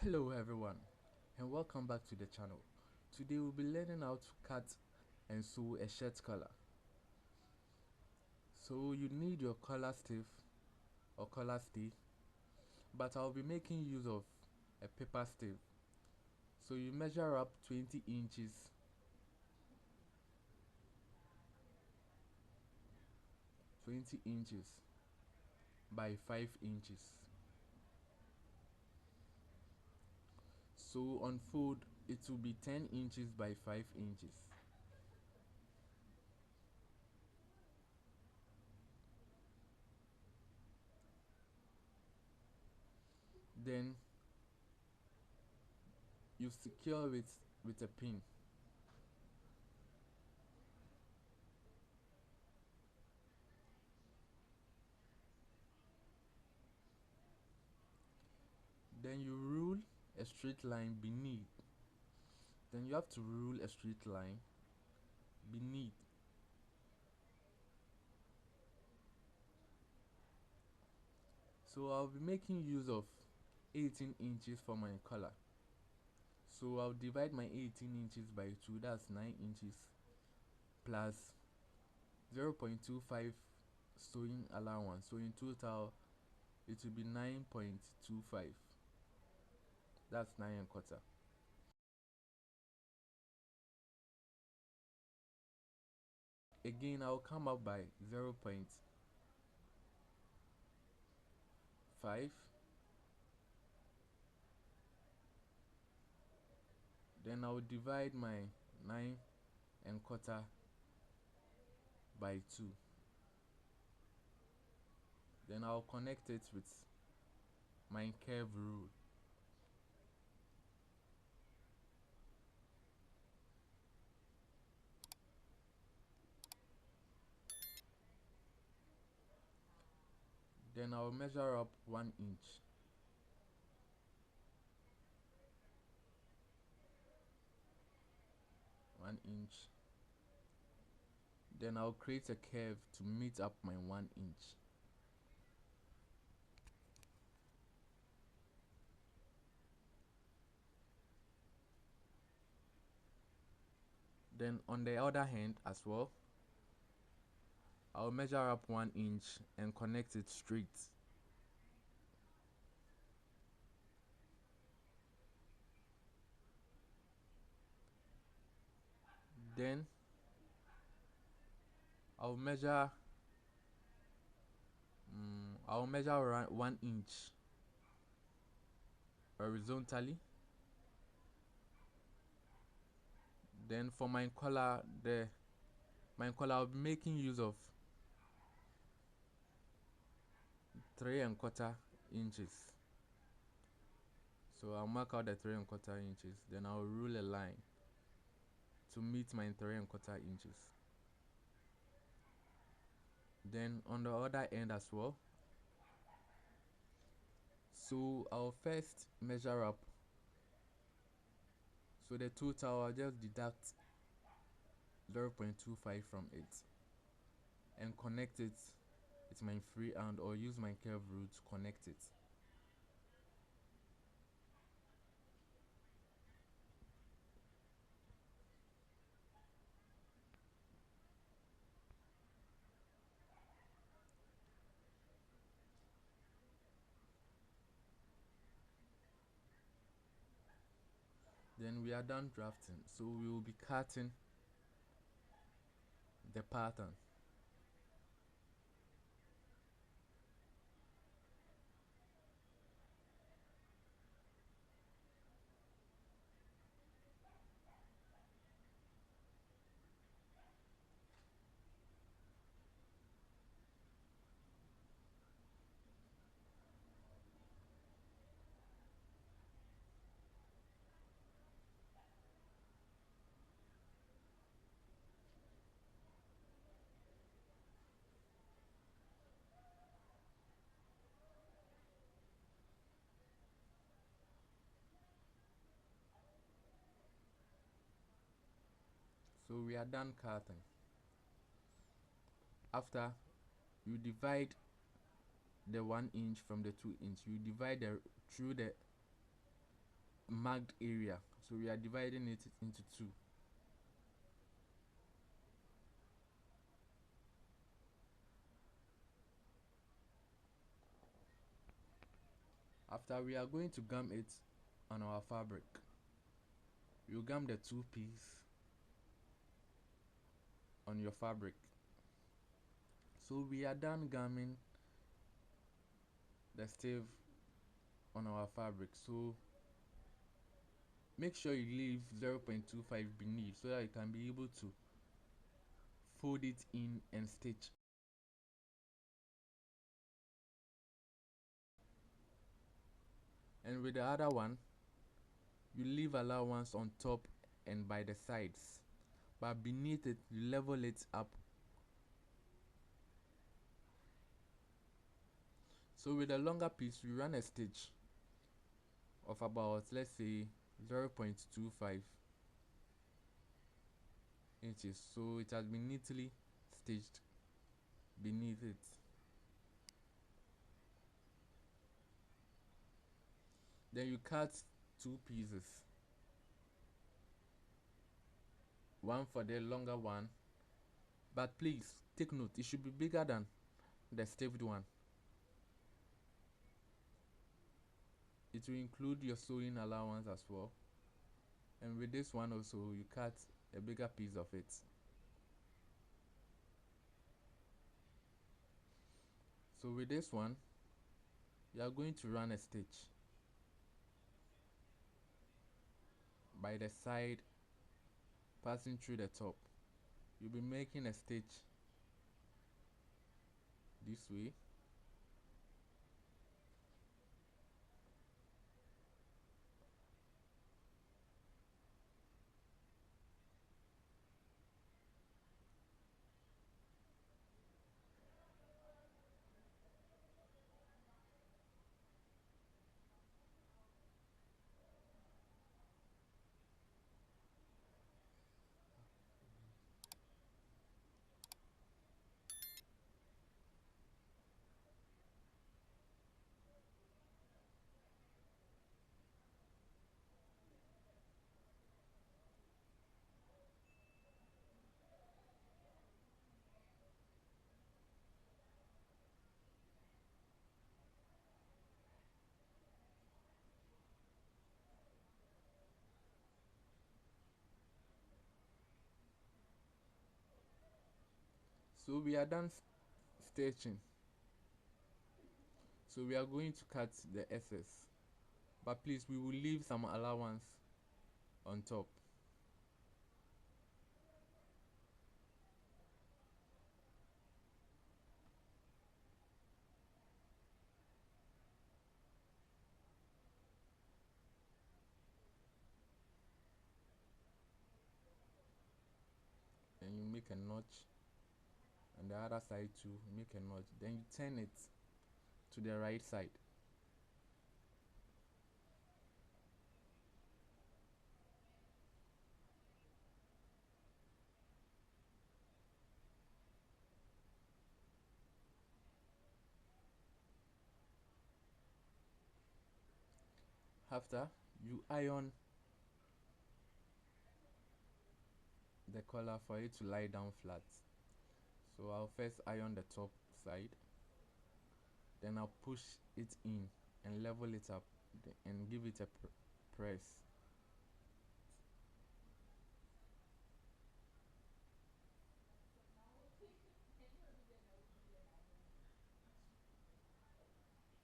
Hello everyone and welcome back to the channel. Today we'll be learning how to cut and sew a shirt collar. So you need your collar stiff or collar stick, but I'll be making use of a paper stiff. So you measure up 20 inches by 5 inches. So on fold it will be 10 inches by 5 inches. Then you secure it with a pin. Then you rule a straight line beneath. Then you have to rule a straight line beneath. So I'll be making use of 18 inches for my collar. So I'll divide my 18 inches by 2, that's 9 inches, plus 0.25 sewing allowance. So in total it will be 9.25. That's 9 and quarter. Again I'll come up by 0.5. Then I'll divide my 9 and quarter by 2. Then I'll connect it with my curve rule. Then I'll measure up 1 inch. 1 inch. Then I'll create a curve to meet up my 1 inch. Then on the other hand as well, I'll measure up 1 inch and connect it straight. Then I'll measure I'll measure around 1 inch horizontally. Then for my collar, I'll be making use of 3¼ inches. So I'll mark out the 3¼ inches. Then I'll rule a line to meet my 3¼ inches. Then on the other end as well, so I'll first measure up. So the total, I'll just deduct 0.25 from it and connect it with my free hand, or use my curve rule to connect it. Then we are done drafting, so we will be cutting the pattern. So we are done cutting. After, you divide the 1 inch from the 2 inch. You divide through the marked area, so we are dividing it into two. After, we are going to gum it on our fabric. You gum the two piece on your fabric. So we are done gumming the stave on our fabric. So make sure you leave 0.25 beneath so that you can be able to fold it in and stitch. And with the other one, you leave allowance on top and by the sides, but beneath it you level it up. So with a longer piece, we run a stitch of about, let's say, 0.25 inches, so it has been neatly stitched beneath it. Then you cut two pieces, one for the longer one, but please take note, it should be bigger than the staved one. It will include your sewing allowance as well. And with this one also, you cut a bigger piece of it. So with this one, you are going to run a stitch by the side, passing through the top. You'll be making a stitch this way. So we are done stitching. So we are going to cut the excess, but please, we will leave some allowance on top. And you make a notch on the other side too, make a notch, then you turn it to the right side. After, you iron the collar for it to lie down flat. So I'll first iron the top side, then I'll push it in and level it up and give it a press.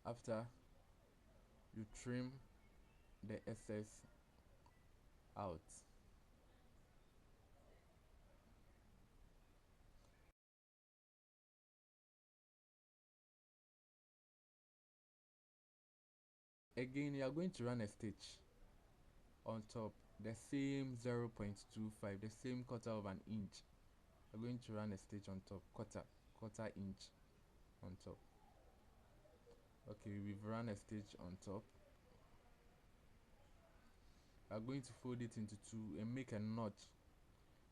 After, you trim the excess out. Again, you are going to run a stitch on top, the same 0.25, the same quarter of an inch. You're going to run a stitch on top, quarter inch on top. Okay, we've run a stitch on top. We are going to fold it into two and make a notch.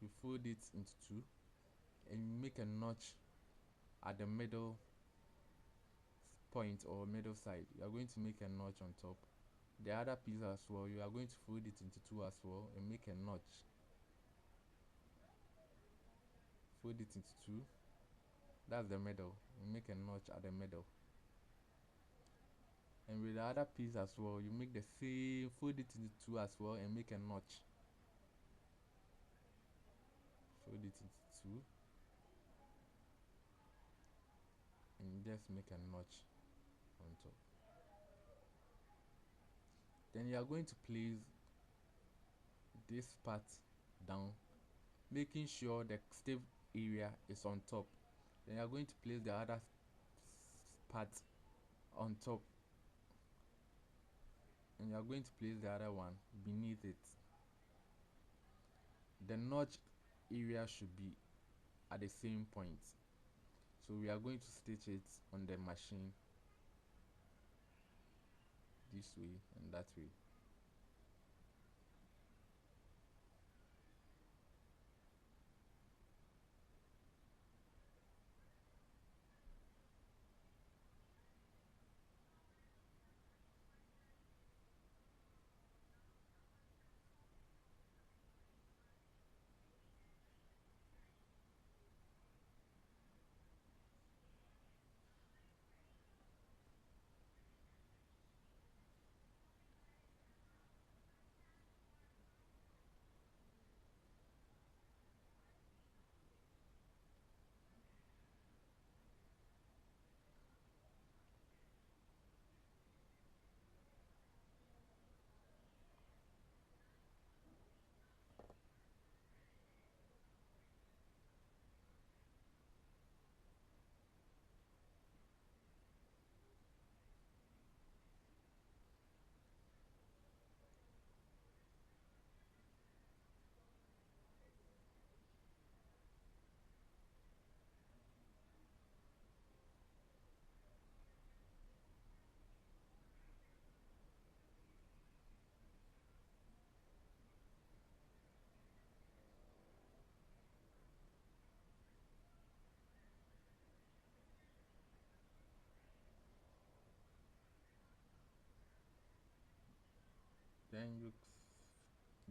You fold it into two and you make a notch at the middle point or middle side. You are going to make a notch on top the other piece as well. You are going to fold it into two as well and make a notch. Fold it into two. That's the middle. You make a notch at the middle. And with the other piece as well, you make the same, fold it into two as well and make a notch. Fold it into two and just make a notch on top. Then you are going to place this part down, making sure the stiff area is on top. Then you are going to place the other part on top, and you are going to place the other one beneath it. The notch area should be at the same point, so we are going to stitch it on the machine this way and that way.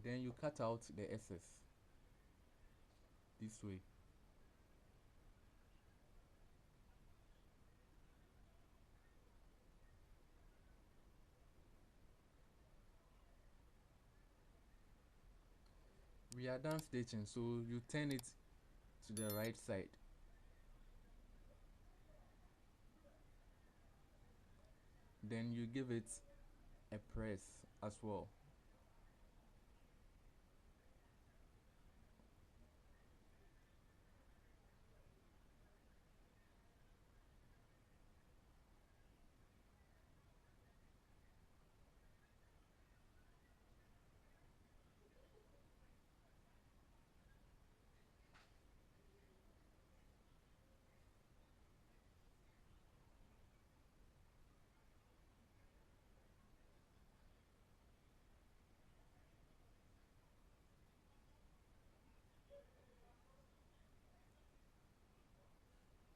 Then you cut out the excess this way. We are done stitching, so you turn it to the right side. Then you give it a press as well.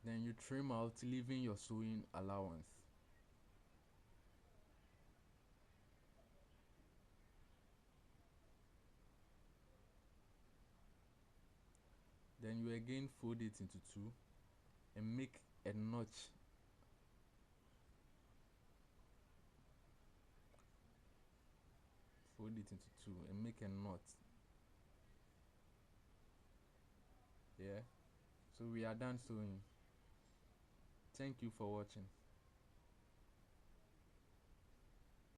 Then you trim out, leaving your sewing allowance. Then you again fold it into two and make a notch. Fold it into two and make a knot. Yeah, so we are done sewing. Thank you for watching.